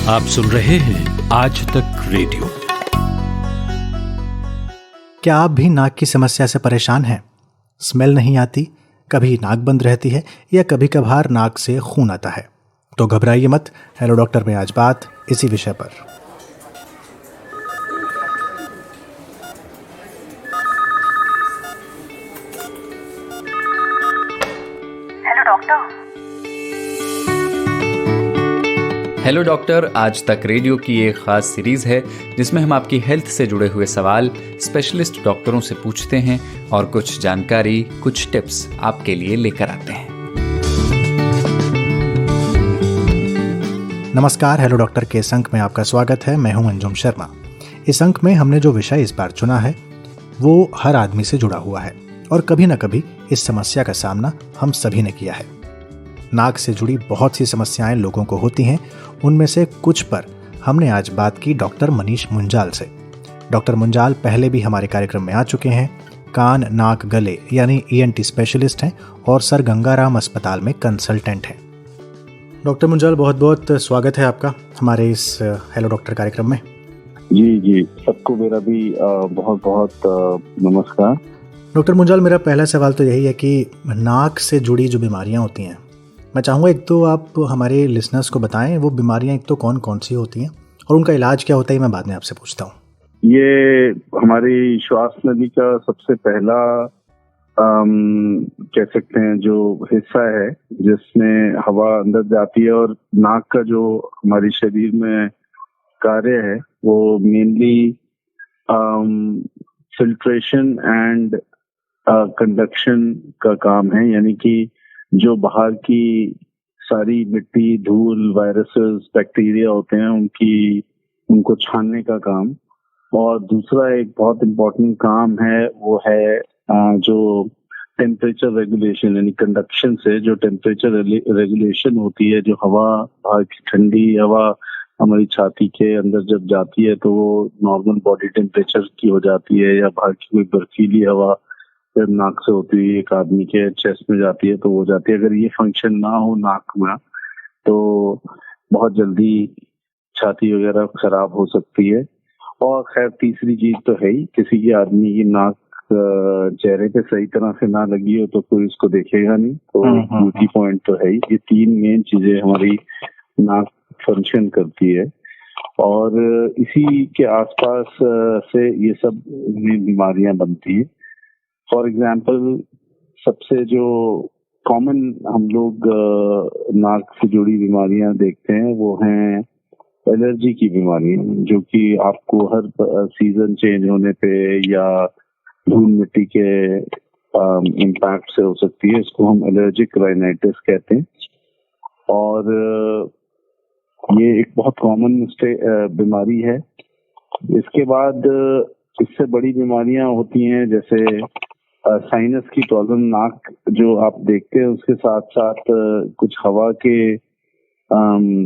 आप सुन रहे हैं आज तक रेडियो। क्या आप भी नाक की समस्या से परेशान हैं? स्मेल नहीं आती, कभी नाक बंद रहती है या कभी कभार नाक से खून आता है? तो घबराइए मत। हेलो डॉक्टर में आज बात इसी विषय पर। हेलो डॉक्टर आज तक रेडियो की एक खास सीरीज है जिसमें हम आपकी हेल्थ से जुड़े हुए सवाल स्पेशलिस्ट डॉक्टरों से पूछते हैं और कुछ जानकारी, कुछ टिप्स आपके लिए लेकर आते हैं। नमस्कार, हेलो डॉक्टर के इस अंक में आपका स्वागत है। मैं हूं अंजुम शर्मा। इस अंक में हमने जो विषय इस बार चुना है वो हर आदमी से जुड़ा हुआ है और कभी ना कभी इस समस्या का सामना हम सभी ने किया है। नाक से जुड़ी बहुत सी समस्याएं लोगों को होती हैं। उनमें से कुछ पर हमने आज बात की डॉक्टर मनीष मुंजाल से। डॉक्टर मुंजाल पहले भी हमारे कार्यक्रम में आ चुके हैं। कान, नाक, गले यानी ENT स्पेशलिस्ट हैं और सर गंगाराम अस्पताल में कंसल्टेंट हैं। डॉक्टर मुंजाल, बहुत बहुत स्वागत है आपका हमारे इस हेलो डॉक्टर कार्यक्रम में। जी, सबको मेरा भी बहुत बहुत नमस्कार। डॉक्टर मुंजाल, मेरा पहला सवाल तो यही है कि नाक से जुड़ी जो बीमारियां होती हैं, मैं चाहूँगा एक तो आप हमारे लिसनर्स को बताएं वो बीमारियां एक तो कौन कौन सी होती हैं और उनका इलाज क्या होता है। मैं बाद में आपसे पूछता हूँ। ये हमारी श्वास नली का सबसे पहला कह सकते हैं जो हिस्सा है जिसमें हवा अंदर जाती है, और नाक का जो हमारे शरीर में कार्य है वो मेनली फिल्ट्रेशन एंड कंडक्शन का काम है। यानी कि जो बाहर की सारी मिट्टी, धूल, वायरसेस, बैक्टीरिया होते हैं उनको छानने का काम। और दूसरा एक बहुत इम्पोर्टेंट काम है वो है जो टेम्परेचर रेगुलेशन, यानी कंडक्शन से जो टेम्परेचर रेगुलेशन होती है, जो हवा बाहर की ठंडी हवा हमारी छाती के अंदर जब जाती है तो वो नॉर्मल बॉडी टेम्परेचर की हो जाती है, या बाहर की कोई बर्फीली हवा जब नाक से होती है एक आदमी के चेस्ट में जाती है तो हो जाती है। अगर ये फंक्शन ना हो नाक में तो बहुत जल्दी छाती वगैरह खराब हो सकती है। और खैर तीसरी चीज तो है ही, किसी की आदमी की नाक चेहरे पे सही तरह से ना लगी हो तो कोई उसको देखेगा नहीं, तो ब्यूटी पॉइंट तो है ही। ये तीन मेन चीजें हमारी नाक फंक्शन करती है और इसी के आसपास से ये सब बीमारियां बनती है। फॉर एग्जाम्पल सबसे जो कॉमन हम लोग नाक से जुड़ी बीमारियां देखते हैं वो हैं एलर्जी की बीमारियां, जो कि आपको हर सीजन चेंज होने पे या धूल मिट्टी के इम्पैक्ट से हो सकती है। इसको हम एलर्जिक राइनाइटिस कहते हैं और ये एक बहुत कॉमन बीमारी है। इसके बाद इससे बड़ी बीमारियां होती हैं जैसे साइनस की प्रॉब्लम। नाक जो आप देखते हैं उसके साथ साथ कुछ हवा के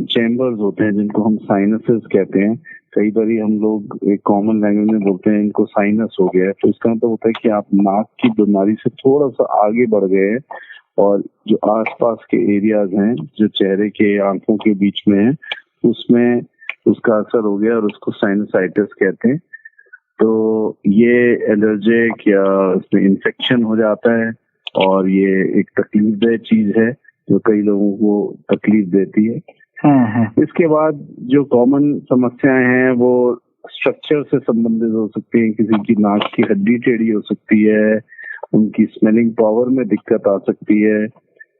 चैम्बर्स होते हैं जिनको हम साइनसेस कहते हैं। कई बार हम लोग एक कॉमन लैंग्वेज में बोलते हैं इनको साइनस हो गया है, तो इसका मतलब होता है कि आप नाक की बीमारी से थोड़ा सा आगे बढ़ गए हैं और जो आसपास के एरियाज हैं जो चेहरे के आंखों के बीच में है उसमें उसका असर हो गया और उसको साइनसाइटिस कहते हैं। तो ये एलर्जिक या इसमें इन्फेक्शन हो जाता है और ये एक तकलीफदेह चीज है जो कई लोगों को तकलीफ देती है। इसके बाद जो कॉमन समस्याएं हैं वो स्ट्रक्चर से संबंधित हो सकती हैं। किसी की नाक की हड्डी टेढ़ी हो सकती है, उनकी स्मेलिंग पावर में दिक्कत आ सकती है,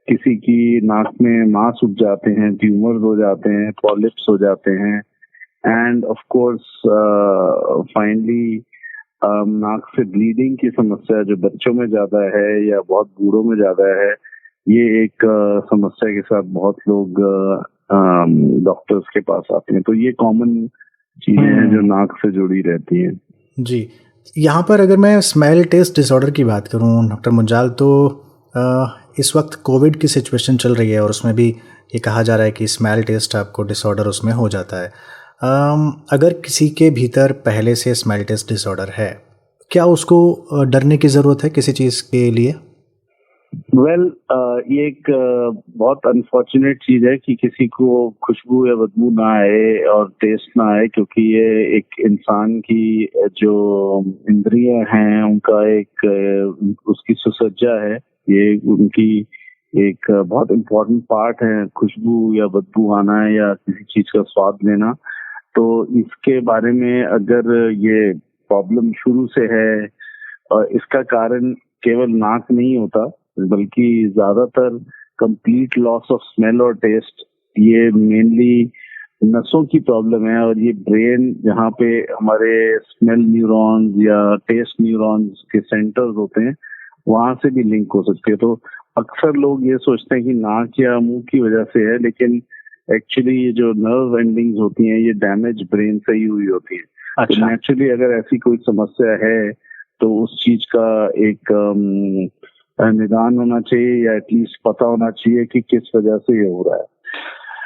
किसी की नाक में मांस उग जाते हैं, ट्यूमर्स हो जाते हैं, पॉलिप्स हो जाते हैं, एंड ऑफ कोर्स फाइनली नाक से ब्लीडिंग की समस्या जो बच्चों में ज्यादा है या बहुत बूढ़ों में ज्यादा है। ये एक समस्या के साथ बहुत लोग डॉक्टर्स के पास आते हैं। तो ये कॉमन चीजें हैं जो नाक से जुड़ी रहती हैं। जी, यहाँ पर अगर मैं स्मेल टेस्ट डिसऑर्डर की बात करूँ डॉक्टर मुंजाल, तो इस वक्त कोविड की सिचुएशन चल रही है और उसमें भी ये कहा जा रहा है कि स्मेल टेस्ट आपको डिसऑर्डर उसमें हो जाता है। अगर किसी के भीतर पहले से स्मेल टेस्ट डिसऑर्डर है, क्या उसको डरने की ज़रूरत है किसी चीज़ के लिए? ये एक बहुत अनफॉर्चुनेट चीज है कि किसी को खुशबू या बदबू ना आए और टेस्ट ना आए, क्योंकि ये एक इंसान की जो इंद्रियां हैं उनका एक उसकी सुसज्जा है। ये उनकी एक बहुत इम्पोर्टेंट पार्ट है, खुशबू या बदबू आना या किसी चीज का स्वाद लेना। तो इसके बारे में अगर ये प्रॉब्लम शुरू से है और इसका कारण केवल नाक नहीं होता बल्कि ज्यादातर कंप्लीट लॉस ऑफ स्मेल और टेस्ट, ये मेनली नसों की प्रॉब्लम है। और ये ब्रेन जहाँ पे हमारे स्मेल न्यूरॉन्स या टेस्ट न्यूरॉन्स के सेंटर्स होते हैं वहां से भी लिंक हो सकती है। तो अक्सर लोग ये सोचते हैं कि नाक या मुंह की वजह से है, लेकिन एक्चुअली ये जो नर्व एंडिंग्स होती हैं ये डैमेज ब्रेन से ही हुई होती है। अच्छा। तो नेचुरली अगर ऐसी कोई समस्या है तो उस चीज का एक निदान होना चाहिए या एटलीस्ट पता होना चाहिए कि किस वजह से ये हो रहा है।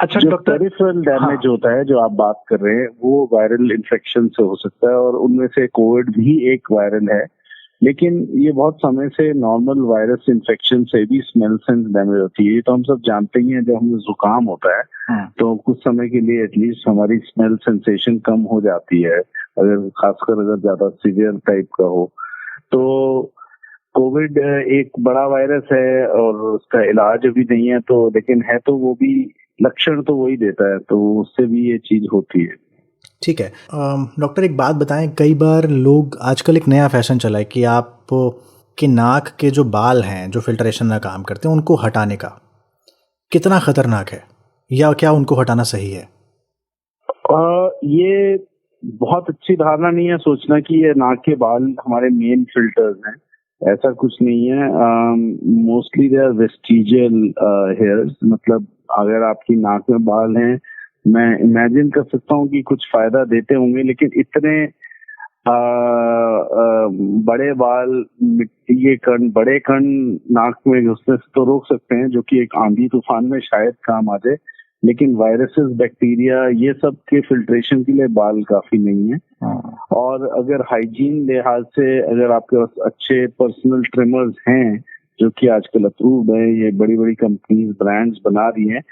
अच्छा जो डॉक्टर, पेरिफेरल डैमेज होता है जो आप बात कर रहे हैं वो वायरल इन्फेक्शन से हो सकता है, और उनमें से कोविड भी एक वायरल है। लेकिन ये बहुत समय से नॉर्मल वायरस इन्फेक्शन से भी स्मेल सेंस डैमेज होती है। तो हम सब जानते ही हैं जब हमें जुकाम होता है तो कुछ समय के लिए एटलीस्ट हमारी स्मेल सेंसेशन कम हो जाती है, अगर खासकर अगर ज्यादा सीवियर टाइप का हो। तो कोविड एक बड़ा वायरस है और उसका इलाज अभी नहीं है, तो लेकिन है तो वो भी लक्षण तो वही देता है, तो उससे भी ये चीज होती है। ठीक है। डॉक्टर एक बात बताएं, कई बार लोग आजकल एक नया फैशन चला है कि आप के नाक के जो बाल हैं जो फिल्ट्रेशन का काम करते हैं उनको हटाने का, कितना खतरनाक है या क्या उनको हटाना सही है? ये बहुत अच्छी धारणा नहीं है सोचना कि ये नाक के बाल हमारे मेन फिल्टर्स हैं। ऐसा कुछ नहीं है। Mostly they are vestigial hairs, मतलब अगर आपकी नाक में बाल हैं, मैं इमेजिन कर सकता हूँ कि कुछ फायदा देते होंगे, लेकिन इतने बड़े बाल, मिट्टी के कण, बड़े कण नाक में घुसने से तो रोक सकते हैं, जो कि एक आंधी तूफान में शायद काम आ जाए। लेकिन वायरसेस, बैक्टीरिया, ये सब के फिल्ट्रेशन के लिए बाल काफी नहीं है। और अगर हाइजीन लिहाज से अगर आपके पास अच्छे पर्सनल ट्रिमर्स हैं जो कि आजकल अप्रूव्ड है, ये बड़ी बड़ी कंपनीज ब्रांड्स बना रही हैं,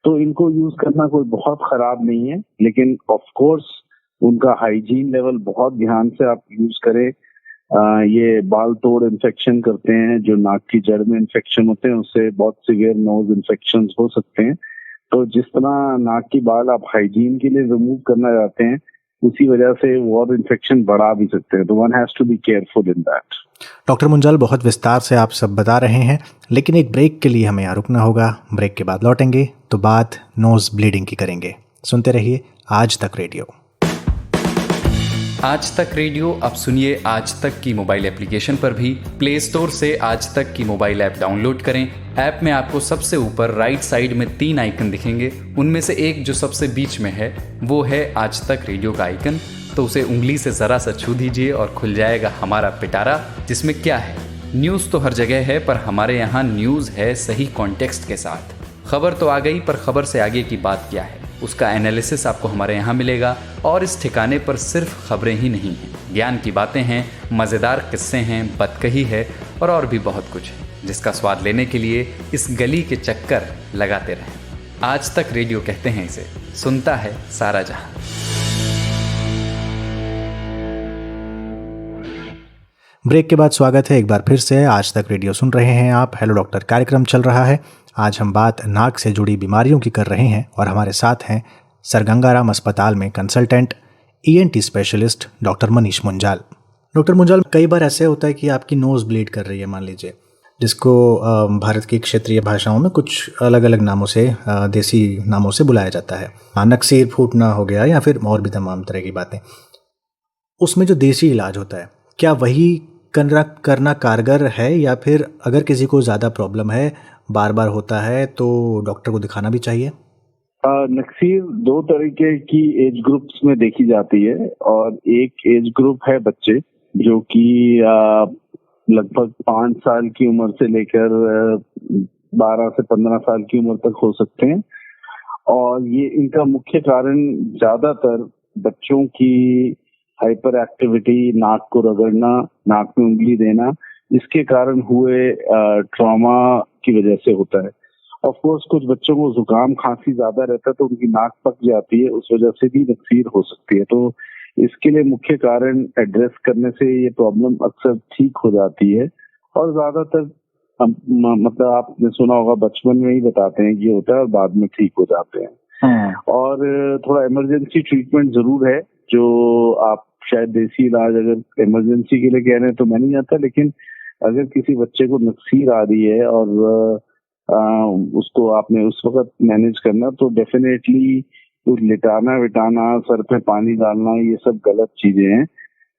तो इनको यूज करना कोई बहुत खराब नहीं है। लेकिन ऑफ कोर्स उनका हाइजीन लेवल बहुत ध्यान से आप यूज करें। ये बाल तोड़ इन्फेक्शन करते हैं, जो नाक की जड़ में इन्फेक्शन होते हैं, उससे बहुत सीवियर नोज इन्फेक्शन हो सकते हैं। तो जिस तरह नाक की बाल आप हाइजीन के लिए रिमूव करना चाहते हैं, उसी वजह से वो और इन्फेक्शन बढ़ा भी सकते हैं। तो one has to be careful in that. Doctor Munjal, बहुत विस्तार से आप सब बता रहे हैं, लेकिन एक ब्रेक के लिए हमें यहाँ रुकना होगा। ब्रेक के बाद लौटेंगे तो बात नोज ब्लीडिंग की करेंगे। सुनते रहिए आज तक रेडियो। आज तक रेडियो अब सुनिए आज तक की मोबाइल एप्लीकेशन पर भी। प्ले स्टोर से आज तक की मोबाइल ऐप डाउनलोड करें। ऐप में आपको सबसे ऊपर राइट साइड में 3 आइकन दिखेंगे, उनमें से एक जो सबसे बीच में है वो है आज तक रेडियो का आइकन। तो उसे उंगली से जरा सा छू दीजिए और खुल जाएगा हमारा पिटारा, जिसमें क्या है, न्यूज़ तो हर जगह है, पर हमारे यहाँ न्यूज़ है सही कॉन्टेक्स्ट के साथ। खबर तो आ गई, पर खबर से आगे की बात क्या है, उसका एनालिसिस आपको हमारे यहाँ मिलेगा। और इस ठिकाने पर सिर्फ खबरें ही नहीं हैं, ज्ञान की बातें हैं, मज़ेदार किस्से हैं, बतकही है और भी बहुत कुछ है, जिसका स्वाद लेने के लिए इस गली के चक्कर लगाते रहें। आज तक रेडियो कहते हैं इसे, सुनता है सारा जहां। ब्रेक के बाद स्वागत है एक बार फिर से। आज तक रेडियो सुन रहे हैं आप। हेलो डॉक्टर कार्यक्रम चल रहा है। आज हम बात नाक से जुड़ी बीमारियों की कर रहे हैं और हमारे साथ हैं सर गंगाराम अस्पताल में consultant ENT specialist doctor Manish Munjal. Doctor Munjal, कई बार ऐसे होता है कि आपकी नोज़ ब्लीड कर रही है, मान लीजिए, जिसको भारत की क्षेत्रीय भाषाओं में कुछ अलग अलग नामों से, देसी नामों से बुलाया जाता है। नकसीर फूटना हो गया या फिर और भी तमाम तरह की बातें। उसमें जो देसी इलाज होता है, क्या वही करना कारगर है, या फिर अगर किसी को ज़्यादा प्रॉब्लम है, बार बार होता है, तो डॉक्टर को दिखाना भी चाहिए? नक्सीर 2 तरीके की एज ग्रुप्स में देखी जाती है। और एक एज ग्रुप है बच्चे, जो कि लगभग 5 साल की उम्र से लेकर 12 से 15 साल की उम्र तक हो सकते हैं। और ये इनका मुख्य कारण ज्यादातर बच्चों की हाइपर एक्टिविटी, नाक को रगड़ना, नाक में उंगली देना, इसके कारण हुए ट्रॉमा की वजह से होता है। ऑफ कोर्स कुछ बच्चों को जुकाम खांसी ज्यादा रहता है तो उनकी नाक पक जाती है, उस वजह से भी नक्सीर हो सकती है। तो इसके लिए मुख्य कारण एड्रेस करने से ये प्रॉब्लम अक्सर ठीक हो जाती है। और ज्यादातर मतलब आपने सुना होगा बचपन में ही बताते हैं कि होता है और बाद में ठीक हो जाते हैं। और थोड़ा इमरजेंसी ट्रीटमेंट जरूर है, जो आप शायद देसी इलाज अगर इमरजेंसी के लिए कह रहे हैं तो मैं नहीं आता, लेकिन अगर किसी बच्चे को नक्सीर आ रही है और उसको आपने उस वक्त मैनेज करना, तो डेफिनेटली लिटाना विटाना, सर पे पानी डालना, ये सब गलत चीजें हैं।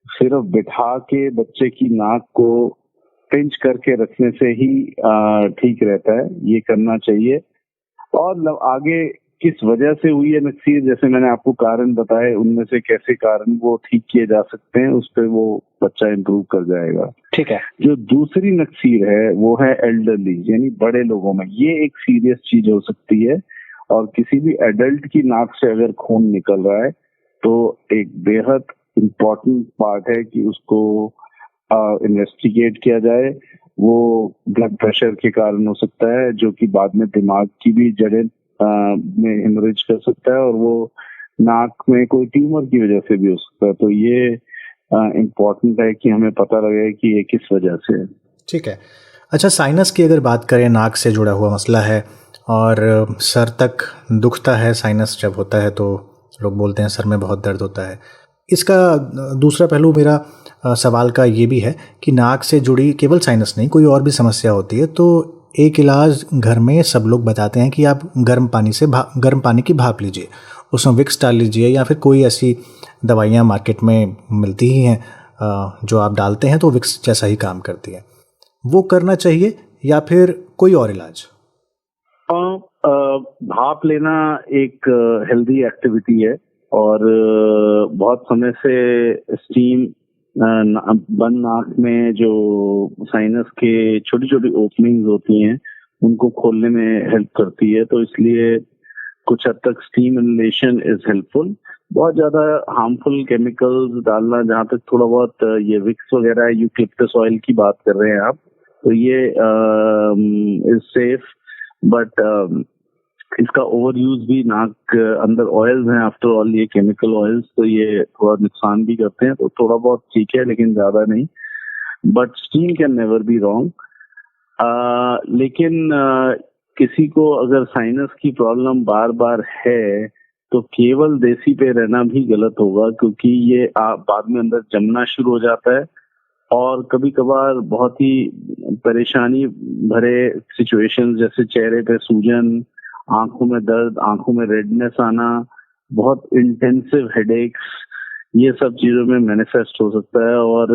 सिर्फ बिठा के बच्चे की नाक को पिंच करके रखने से ही ठीक रहता है, ये करना चाहिए। और आगे किस वजह से हुई है नक्सीर, जैसे मैंने आपको कारण बताए, उनमें से कैसे कारण वो ठीक किए जा सकते हैं, उस पर वो बच्चा इम्प्रूव कर जाएगा। ठीक है। जो दूसरी नक्सीर है वो है एल्डरली, यानी बड़े लोगों में। ये एक सीरियस चीज हो सकती है, और किसी भी एडल्ट की नाक से अगर खून निकल रहा है तो एक बेहद इम्पोर्टेंट पार्ट है कि उसको इन्वेस्टिगेट किया जाए। वो ब्लड प्रेशर के कारण हो सकता है, जो कि बाद में दिमाग की भी जड़ें में हेमरेज कर सकता है, और वो नाक में कोई ट्यूमर की वजह से भी हो सकता है। तो ये इम्पोर्टेंट है कि हमें पता लगे कि ये किस वजह से है। ठीक है। अच्छा, साइनस की अगर बात करें, नाक से जुड़ा हुआ मसला है और सर तक दुखता है। साइनस जब होता है तो लोग बोलते हैं सर में बहुत दर्द होता है। इसका दूसरा पहलू मेरा सवाल का ये भी है कि नाक से जुड़ी केवल साइनस नहीं, कोई और भी समस्या होती है, तो एक इलाज घर में सब लोग बताते हैं कि आप गर्म पानी की भाप लीजिए, उसमें विक्स डाल लीजिए, या फिर कोई ऐसी दवाइयाँ मार्केट में मिलती ही हैं जो आप डालते हैं तो विक्स जैसा ही काम करती है। वो करना चाहिए या फिर कोई और इलाज? भाप लेना एक हेल्दी एक्टिविटी है, और बहुत समय से स्टीम बंद नाक में जो साइनस के छोटी छोटी ओपनिंग्स होती हैं उनको खोलने में हेल्प करती है। तो इसलिए कुछ हद तक स्टीम इनहेलेशन इज हेल्पफुल। बहुत ज्यादा हार्मफुल केमिकल्स डालना, जहाँ तक थोड़ा बहुत ये विक्स वगैरह, यूकलिप्टस ऑयल की बात कर रहे हैं आप, तो ये इज सेफ, बट इसका ओवर यूज भी, नाक अंदर ऑयल्स हैं आफ्टर ऑल, ये केमिकल ऑयल्स, तो ये थोड़ा नुकसान भी करते हैं। तो थोड़ा बहुत ठीक है, लेकिन ज्यादा नहीं। But steam can never be wrong. लेकिन किसी को अगर साइनस की प्रॉब्लम बार बार है तो केवल देसी पे रहना भी गलत होगा, क्योंकि ये बाद में अंदर जमना शुरू हो जाता है, और कभी कभार बहुत ही परेशानी भरे सिचुएशंस, जैसे चेहरे पे सूजन, आंखों में दर्द, आंखों में रेडनेस आना, बहुत इंटेंसिव हेडेक्स, ये सब चीजों में मैनिफेस्ट हो सकता है। और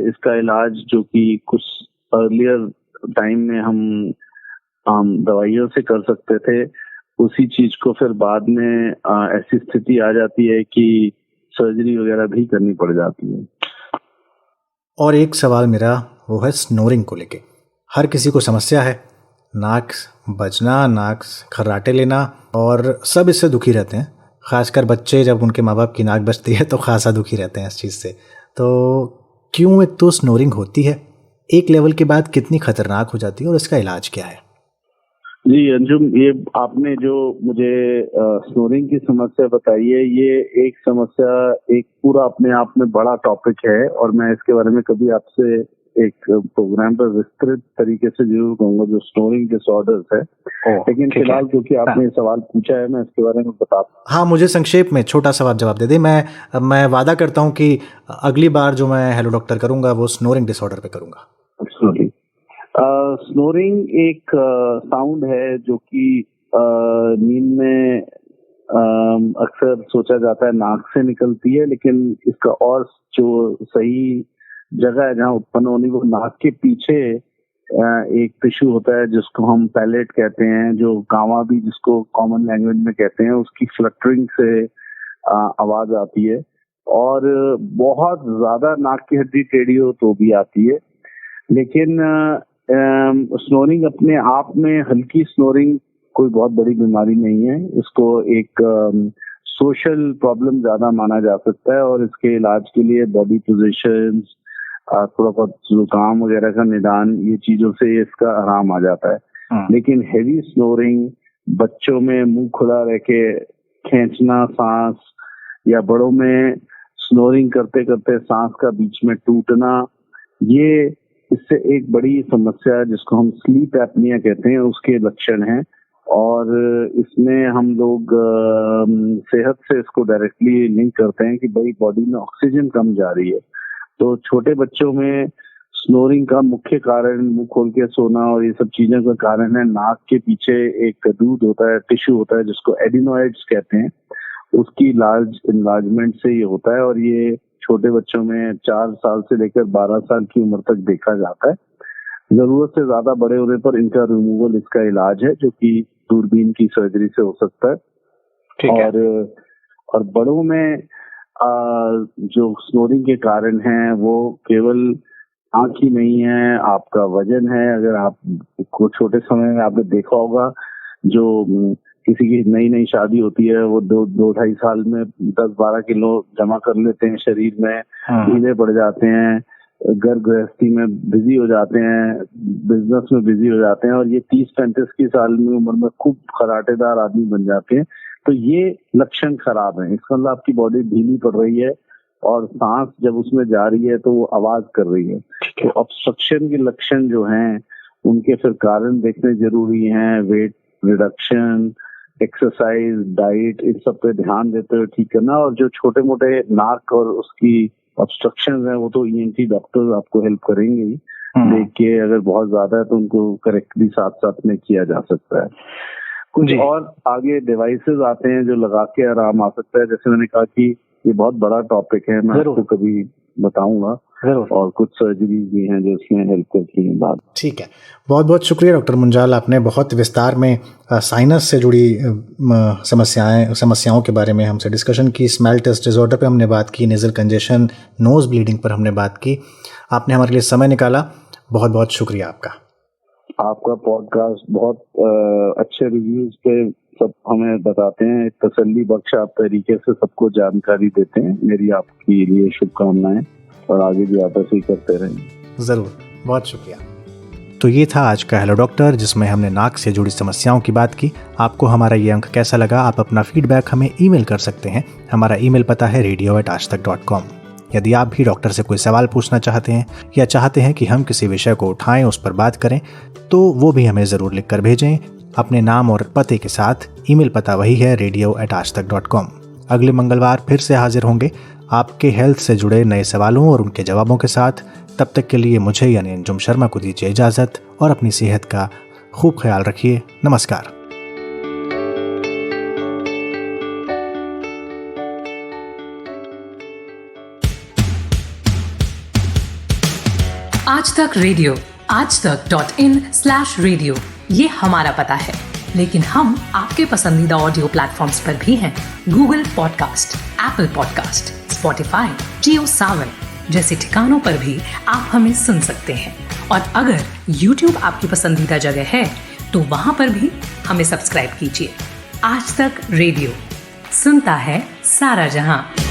इसका इलाज जो कि कुछ अर्लियर टाइम में हम दवाइयों से कर सकते थे, उसी चीज को फिर बाद में ऐसी स्थिति आ जाती है कि सर्जरी वगैरह भी करनी पड़ जाती है। और एक सवाल मेरा वो है स्नोरिंग को लेके। हर किसी को समस्या है, नाक बजना, नाक खर्राटे लेना, और सब इससे दुखी रहते हैं। खासकर बच्चे, जब उनके माँ बाप की नाक बजती है तो खासा दुखी रहते हैं इस चीज़ से। तो क्यों एक तो स्नोरिंग होती है, एक लेवल के बाद कितनी खतरनाक हो जाती है, और इसका इलाज क्या है? जी अंजुम, ये आपने जो मुझे स्नोरिंग की समस्या बताई है, ये एक समस्या, एक पूरा अपने आप में बड़ा टॉपिक है, और मैं इसके बारे में कभी आपसे एक प्रोग्राम पर विस्तृत तरीके से जरूर कहूंगा, जो स्नोरिंग डिसऑर्डर्स है। लेकिन फिलहाल क्योंकि आपने ये सवाल पूछा है, मैं इसके बारे में बता। हाँ, मुझे संक्षेप में छोटा सा जवाब दे दे। मैं वादा करता हूँ कि अगली बार जो मैं हेलो डॉक्टर करूंगा वो स्नोरिंग डिसऑर्डर पे करूंगा। स्नोरिंग एक साउंड है जो कि नींद में अक्सर सोचा जाता है नाक से निकलती है, लेकिन इसका और जो सही जगह है जहाँ उत्पन्न होनी, वो नाक के पीछे एक टिश्यू होता है जिसको हम पैलेट कहते हैं, जो गावा भी जिसको कॉमन लैंग्वेज में कहते हैं, उसकी फ्लटरिंग से आवाज आती है, और बहुत ज्यादा नाक की हड्डी टेढ़ी हो तो भी आती है। लेकिन स्नोरिंग अपने आप में, हल्की स्नोरिंग कोई बहुत बड़ी बीमारी नहीं है। इसको एक सोशल प्रॉब्लम ज्यादा माना जा सकता है, और इसके इलाज के लिए बॉडी पोजीशंस, थोड़ा बहुत जुकाम वगैरह का निदान, ये चीजों से इसका आराम आ जाता है। लेकिन हेवी स्नोरिंग, बच्चों में मुंह खुला रह के खींचना सांस, या बड़ों में स्नोरिंग करते करते सांस का बीच में टूटना, ये इससे एक बड़ी समस्या जिसको हम स्लीप एपनिया कहते हैं उसके लक्षण हैं। और इसमें हम लोग सेहत से इसको डायरेक्टली लिंक करते हैं कि भाई बॉडी में ऑक्सीजन कम जा रही है। तो छोटे बच्चों में स्नोरिंग का मुख्य कारण मुंह खोल के सोना और ये सब चीजों का कारण है नाक के पीछे एक दूध होता है, टिश्यू होता है जिसको एडिनोइड्स कहते हैं, उसकी लार्ज इनलार्जमेंट से ये होता है। और ये छोटे बच्चों में 4 साल से लेकर 12 साल की उम्र तक देखा जाता है। जरूरत से ज्यादा बड़े होने पर इनका रिमूवल, इसका इलाज है जो कि दूरबीन की सर्जरी से हो सकता है। ठीक है। और बड़ों में जो स्नोरिंग के कारण हैं वो केवल आंख ही नहीं है, आपका वजन है। अगर आप को छोटे समय में आपने देखा होगा, जो किसी की नई नई शादी होती है वो 2-2.5 साल में 10-12 किलो जमा कर लेते हैं शरीर में, ढीले पड़ जाते हैं, घर गृहस्थी में बिजी हो जाते हैं, बिजनेस में बिजी हो जाते हैं, और ये 30-35 की साल में उम्र में खूब खराटेदार आदमी बन जाते हैं। तो ये लक्षण खराब है। इसका मतलब आपकी बॉडी ढीली पड़ रही है और सांस जब उसमें जा रही है तो वो आवाज कर रही है। तो ऑब्स्ट्रक्शन के लक्षण जो हैं उनके फिर कारण देखने जरूरी हैं। वेट रिडक्शन, एक्सरसाइज, डाइट, इन सब पे ध्यान देते हुए ठीक करना। और जो छोटे मोटे नाक और उसकी ऑब्स्ट्रक्शन है वो तो ईएनटी डॉक्टर आपको हेल्प करेंगे ही। देख के अगर बहुत ज्यादा है तो उनको करेक्ट भी साथ साथ में किया जा सकता है। कुछ और आगे डिवाइसेस आते हैं जो लगा के आराम आ सकता है। जैसे मैंने कहा कि ये बहुत बड़ा टॉपिक है, मैं आपको कभी बताऊंगा। और कुछ सर्जरी भी हैं जो इसमें हेल्प करती हैं बाद। ठीक है, बहुत बहुत शुक्रिया डॉक्टर मुंजाल, आपने बहुत विस्तार में साइनस से जुड़ी समस्याओं के बारे में हमसे डिस्कशन की। स्मेल टेस्ट डिसऑर्डर पे हमने बात की, नेजल कंजेशन, नोज ब्लीडिंग पर हमने बात की। आपने हमारे लिए समय निकाला, बहुत बहुत शुक्रिया आपका। आपका पॉडकास्ट बहुत अच्छे रिव्यूज पे सब हमें बताते हैं, तसल्ली बख्श आप तरीके से सबको जानकारी देते हैं। मेरी आपके लिए शुभकामनाएं और आगे भी आप ऐसे ही करते रहेंगे। जरूर, बहुत शुक्रिया। तो ये था आज का हेलो डॉक्टर, जिसमें हमने नाक से जुड़ी समस्याओं की बात की। आपको हमारा ये अंक कैसा लगा? आप अपना फीडबैक हमें ईमेल कर सकते हैं। हमारा ईमेल पता है radio@aajtak.com। यदि आप भी डॉक्टर से कोई सवाल पूछना चाहते हैं या चाहते हैं कि हम किसी विषय को उठाएं, उस पर बात करें, तो वो भी हमें ज़रूर लिख कर भेजें अपने नाम और पते के साथ। ईमेल पता वही है radio@aajtak.com। अगले मंगलवार फिर से हाजिर होंगे आपके हेल्थ से जुड़े नए सवालों और उनके जवाबों के साथ। तब तक के लिए मुझे यानी अंजुम शर्मा को दीजिए इजाज़त और अपनी सेहत का खूब ख्याल रखिए। नमस्कार। आज तक रेडियो, aajtak.in/radio, ये हमारा पता है। लेकिन हम आपके पसंदीदा ऑडियो प्लेटफॉर्म्स पर भी हैं। Google podcast, Apple podcast, Spotify, Jio Saavn जैसे ठिकानों पर भी आप हमें सुन सकते हैं। और अगर YouTube आपकी पसंदीदा जगह है तो वहां पर भी हमें सब्सक्राइब कीजिए। आज तक रेडियो, सुनता है सारा जहां।